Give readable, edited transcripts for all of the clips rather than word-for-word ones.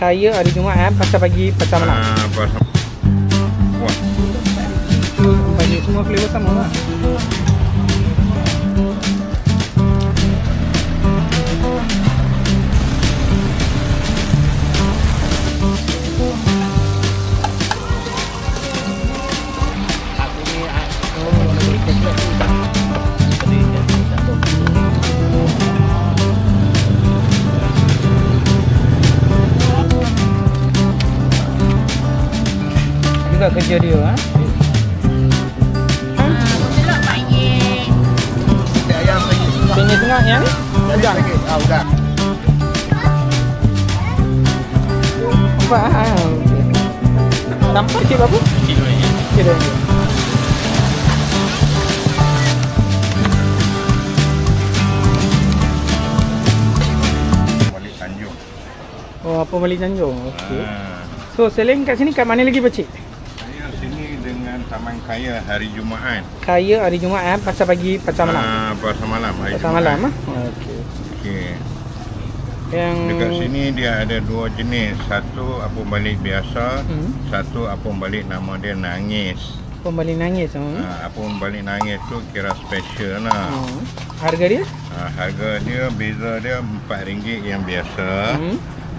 Kaya hari Jumaat, pasar pagi, pasar malam. Wah. Bagi semua flavor sama lah. Kerja dia Telur payek. Ada ayam lagi. RM1.5 yang ni? Udang. Udang. Apa? Nampak cik berapa? RM1. Balik Tanjung. Oh, apa balik Tanjung? Okey. So, selain kat sini, kat mana lagi Pak Cik? Saya sini dengan Taman Kaya hari Jumaat. Kaya hari Jumaat, pasar pagi, pasar malam. Pasar malam hari Pasar Jumaat. malam Okey. Okey. Yang Dekat sini dia ada dua jenis. Satu apung balik biasa, satu apung balik nama dia nangis. pembalik nangis. Apung balik nangis tu kira special lah. Harga dia? Harga dia beza dia RM4 yang biasa,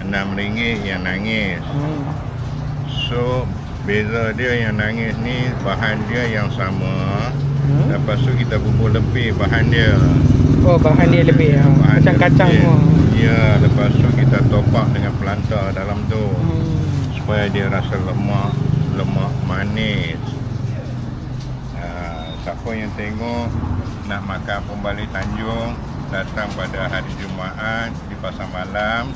RM6 yang nangis. So beza dia yang nangis ni bahan dia yang sama. Lepas tu kita bubur lebih bahan dia. Oh, bahan dia lebih ya. Macam kacang semua. Ya, lepas tu kita top up dengan pelanta dalam tu. Supaya dia rasa lemak manis. Siapa yang tengok nak makan pembalik Tanjung, datang pada hari Jumaat di pasar malam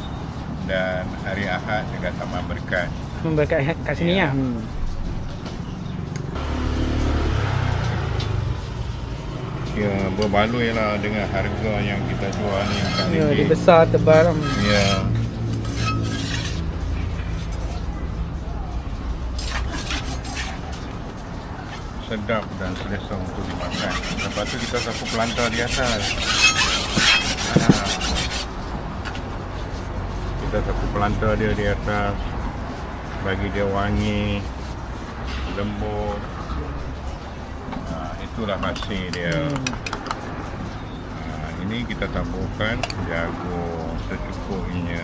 dan hari Ahad dekat Taman Berkat. Berkat kat sini ya. Ya, berbaloi lah dengan harga yang kita jual ni. Ya, dia besar, tebal. Ya. Sedap dan selesa untuk dimakan. Lepas tu kita sapu pelanta di atas. Kita sapu pelanta dia di atas, bagi dia wangi, lembut. Itulah hasil dia. Ini kita taburkan jagung secukupnya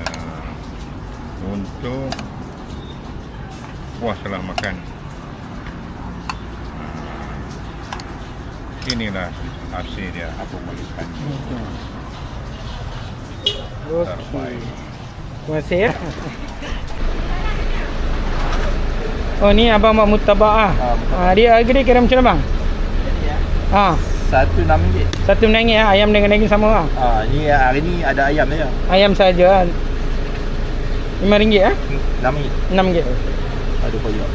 untuk puaslah makan. Inilah hasil dia, apa makan. Okey. Terima kasih ya. Oh, ni abang buat murtabak dia harga dia kira macam mana bang? RM1.6. RM1 ayam dengan daging sama Ni hari ni ada ayam saja. Ayam saja. RM5 RM6. RM6. Ada koyak.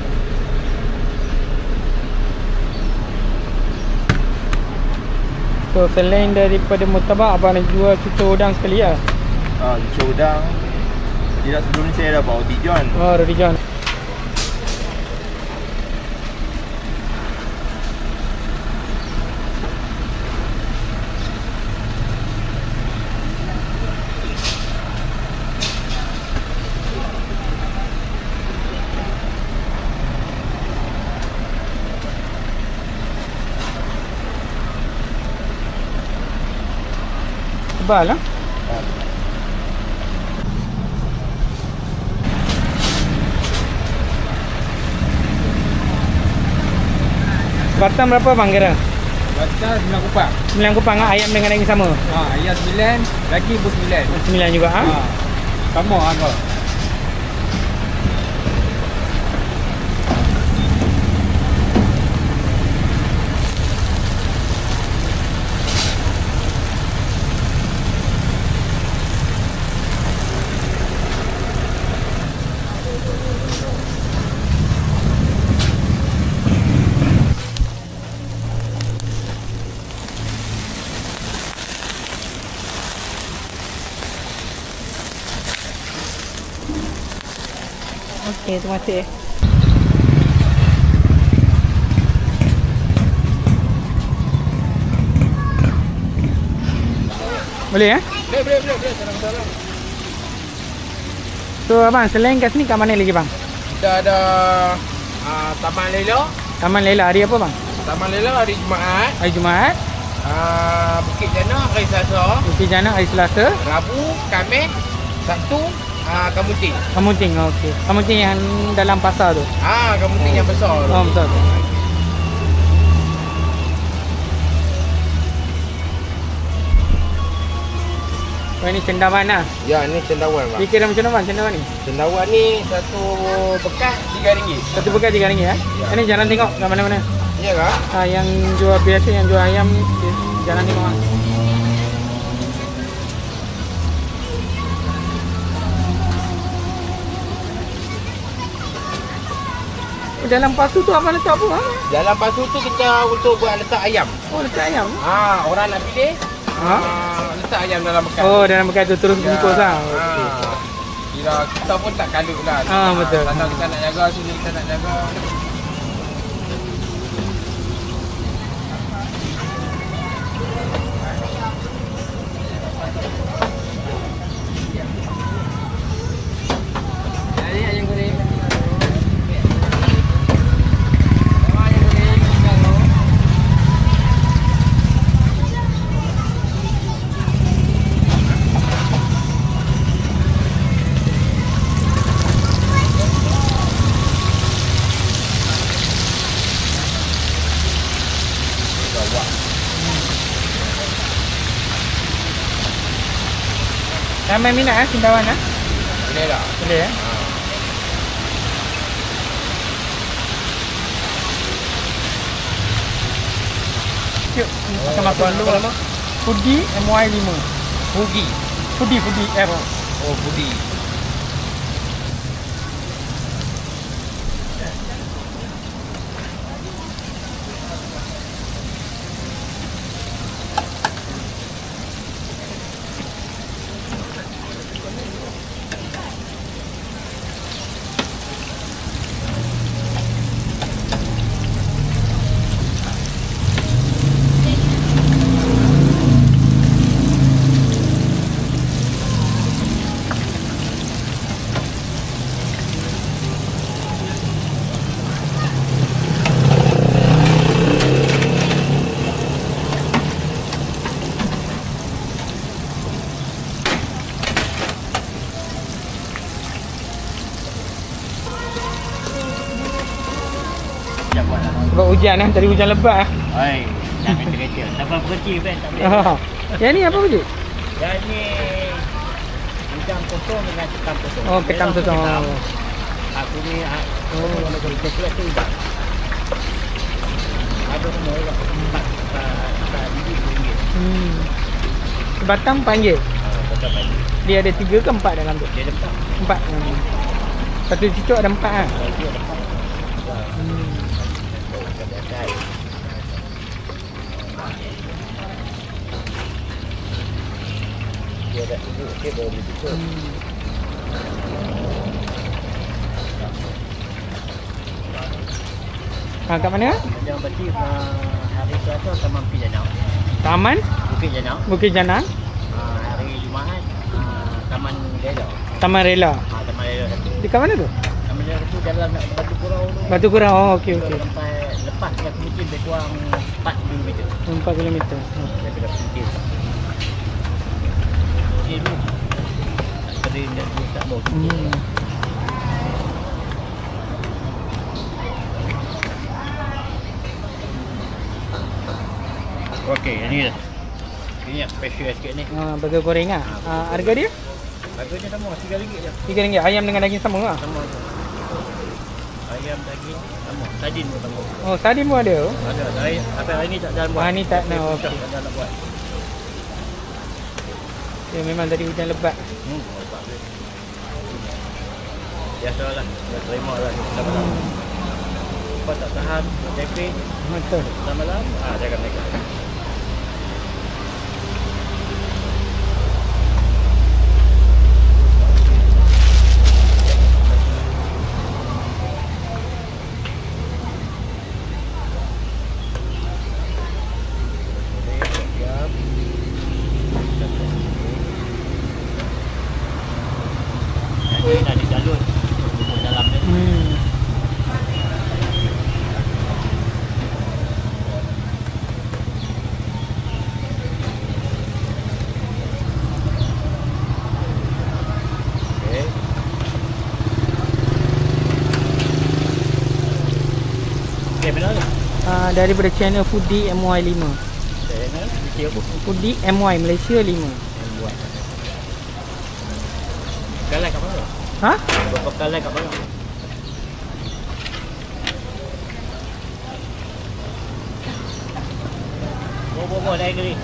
So selain daripada murtabak, abang nak jual cucur udang sekali ya? Cucur udang. Tidak, sebelum ni saya dah bawa roti john. Oh, roti john. Tebal lah. Batang berapa bang kira? Batang RM9. RM9 ayam dengan daging sama? Ayam RM9, lagi pun RM9. RM9 juga Sama harga. Okey, terima kasih. Boleh ya? Boleh. Salam-salam. So abang, selain kat sini kat mana lagi bang? Kita ada Taman Lela. Taman Lela hari apa bang? Taman Lela hari Jumaat. Hari Jumaat. Bukit Jana hari Selasa. Bukit Jana hari Selasa. Rabu, Khamis, Sabtu, Kamunting. Kamunting, okey. Kamunting yang dalam pasar tu. Kamunting yang besar tu. Oh betul. Oh ini cendawan lah. Ya, ni cendawan bang. Dia kira macam mana bang cendawan ni? Cendawan ni satu bekas RM3. Satu bekas RM3 ya? Ini jangan tengok kat mana-mana. Ya kah? Yang jual biasa, yang jual ayam jangan tengok lah. Dalam pasu tu abang letak apa? Dalam pasu tu kita untuk buat letak ayam. Oh letak ayam. Orang nak pilih. Letak ayam dalam bekas. Oh dalam bekas tu terus bungkus lah. Kira kita pun tak kalut lah. Betul. Kalau kita nak jaga, sini kita nak jaga. Ayam goreng. Ramai minat cendawan lah. Boleh tak? Boleh Yuk, kita makan dulu. Foodie MY5. Foodie F. Oh, Budi. Sebab hujan lah, tadi hujan lebat lah. Oi, nak main kereta. Sampai berhenti kan tak boleh. Yang ni apa wujud? Yang ni udang kosong dengan ketam kosong. Oh, ketam kosong. Aku ni kalau kereta kelas tu udang. Ada semua juga. Tak biji RM2. Sebatang panggil. Batang baju. Dia ada 3 ke 4 dalam tu? Dia depan. 4. Satu cucuk ada 4 lah. Dia depan. Dia dah sibuk sikit baru boleh tutup. Kat mana? Macam berarti hari Selasa Taman Bukit Janang. Taman? Bukit Janang. Bukit Janang. Hari Jumaat Taman Lela. Taman Rela. Taman Lela satu. Dekat mana tu? Taman Lela satu jalan nak Batu Kurau tu. Batu Kurau. Oh, okey. Sampai lepas kat Kemutin lebih kurang 4 km. 4 km. Daripada Kemutin. Ini sering tak mau. Okey, ini dah. Ini yang special sikit ni. Burger goreng ah. Harga dia? Harganya sama RM3 je. RM3. Ayam dengan daging sama ah. Sama. Ayam daging sama. Sardin pun sama. Oh, sardin pun ada. Ada. Tapi hari ni tak ada buat. Hari ni tak nak. Okey. Tak ada nak buat. Ya memang tadi hujan lebat. Lebat dia. Biasalah. Dah terima lah kita malam. Kau tak tahan, capek. Betul. Kita malam, jaga mereka. Ini dah Okey, benar tu. Daripada channel Foodie MY5. Channel siapa? Foodie MY Malaysia 5. Yang buat. Kalau kat mana? Ha? Berapa kali kat mana? Bawa naik ke ni.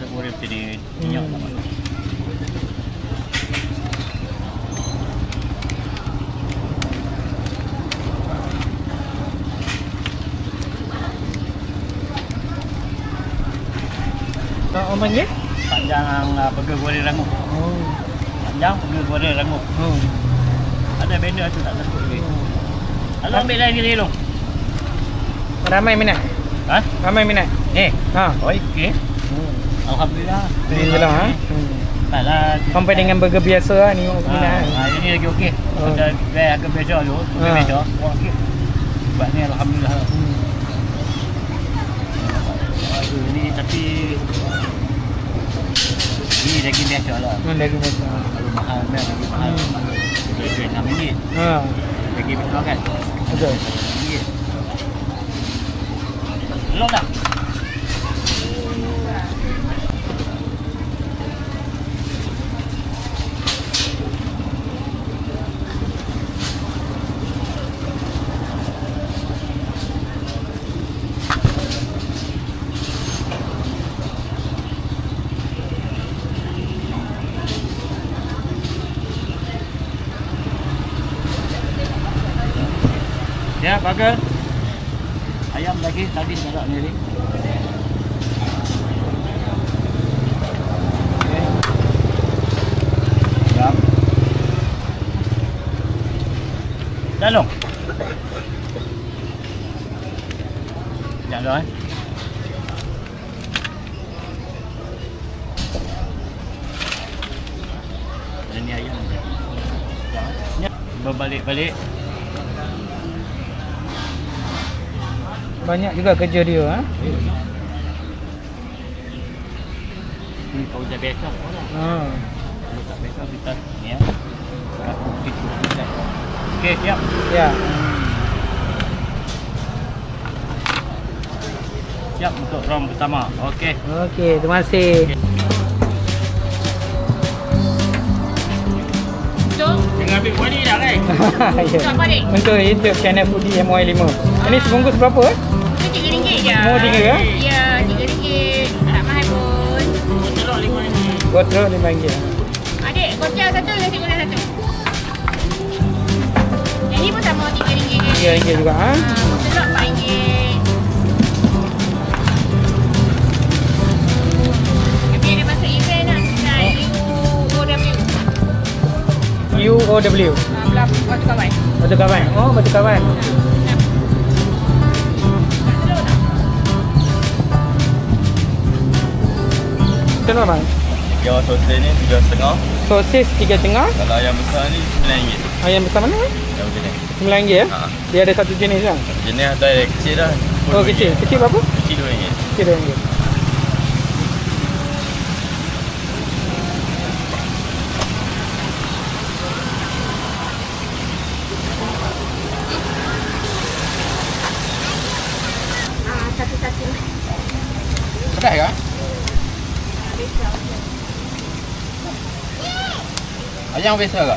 Boleh jadi minyak tak masuk. Tak orang panggil? Panjang burger goreng rangup. Panjang burger goreng rangup. Ada benda tu tak takut lagi. Alah ambil lain kali long. Ramai minat? Ha? Ramai minat? Ha. Oh, okey. Alhamdulillah. Alhamdulillah. Taklah. Sampai dengan burger biasa lah ni minat. Ini lagi okey. Ada harga biasa dulu, burger biasa. Okey. Sebab ni alhamdulillah. Aduh, ni tapi ini daging biasa lah. Daging biasa. Kalau mahal kan, lagi mahal. Daging RM6. Daging biasa kan? Betul. RM6. Belum tak? Ya, burger. Ayam lagi tadi tak ni ni. Ya. Dah long. Dah long. Ini ayam. Ya, berbalik-balik. Banyak juga kerja dia ha? Ini kau dah biasa orang. Kalau tak biasa kita ni ya. Okey, siap. Ya. Siap untuk round pertama. Okey. Okey, terima kasih. Jangan ambil kuali dah kan? Ya. Apa ni? Untuk YouTube channel Foodie MY5. Ini sebungkus berapa? Itu RM3 je. Mau RM3 ke? Ya, RM3. Tak mahal pun. Telur RM5. Kotor RM5. Adik, kocang satu, nasi goreng satu. Yang ni pun sama RM3 je. RM3 juga ha? Telur RM4. Tapi ada masa event lah. UOW. Belah batu kawan. Batu kawan. Oh, batu kawan. Kenapa bang? Tiga sosis ni 3.5. Sosis 3.5. Kalau ayam besar ni RM9. Ayam besar mana? Yang macam ni. RM9 ya? Ha. Dia ada satu jenis kan? Jenis ada yang kecil dah. Oh kecil. Kecil berapa? Kecil RM2. Kecil RM2. Satu-satu. Pedas ke? Ayam biasa ke?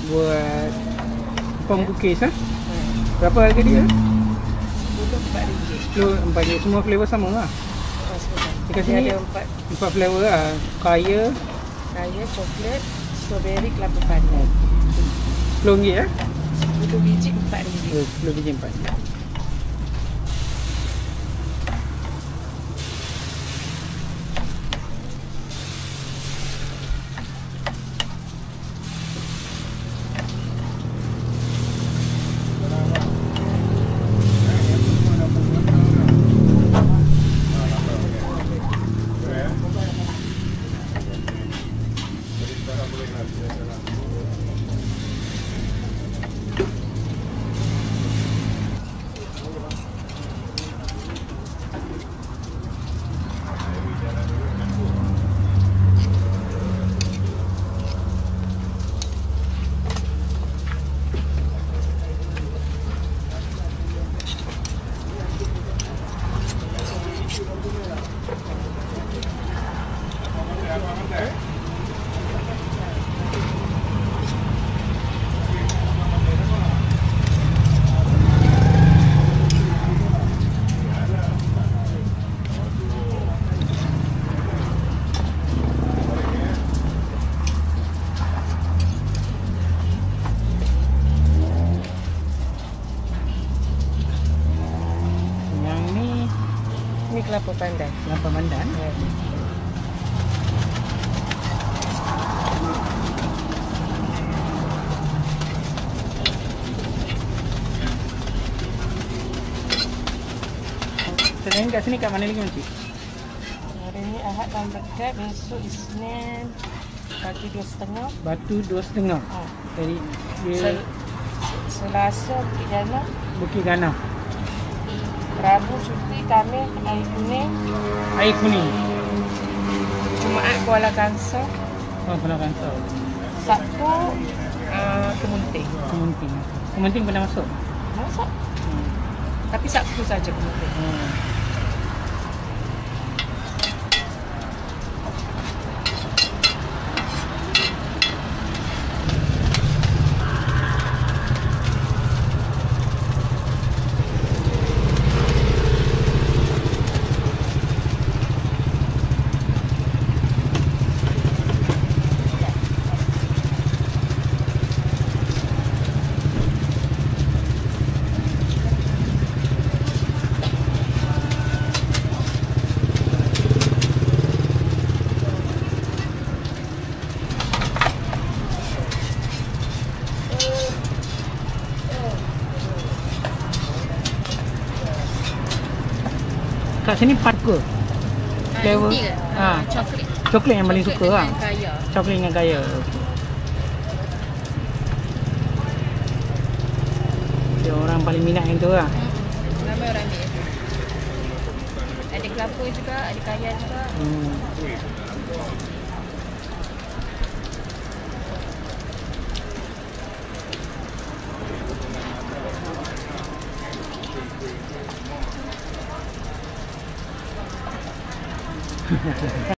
buat pom cookies Berapa harga dia? RM4. Semua flavor sama lah. Dekat sini Dia ada 4 flavor lah. Kaya, coklat, strawberry, kelapa panas. RM10 Untuk biji RM4. 10 biji 4. Ini kelapa pandan. Kelapa pandan. Ya. Selain kat sini kat mana lagi Makcik? Hari ni Ahad dan dekat, besok Isnin pagi 2.30. Batu 2.5. Dari dia Selasa Bukit Janah, Bukit Ganah. Rabu Cukri, Khamis Air Kuning, Air Kuning. Jumaat Kuala Kangsar, Kuala Kangsar. Sabtu Kemunting. Kemunting. Kemunting pernah masuk? Masuk. Tapi Sabtu saja Kemunting. Kat sini 4 ke? Flavor? Ini ke? Coklat. Coklat yang paling suka lah. Kaya. Coklat dengan kaya. Okay. Dia orang paling minat yang tu lah. Ramai orang ambil. Ada kelapa juga, ada kaya juga.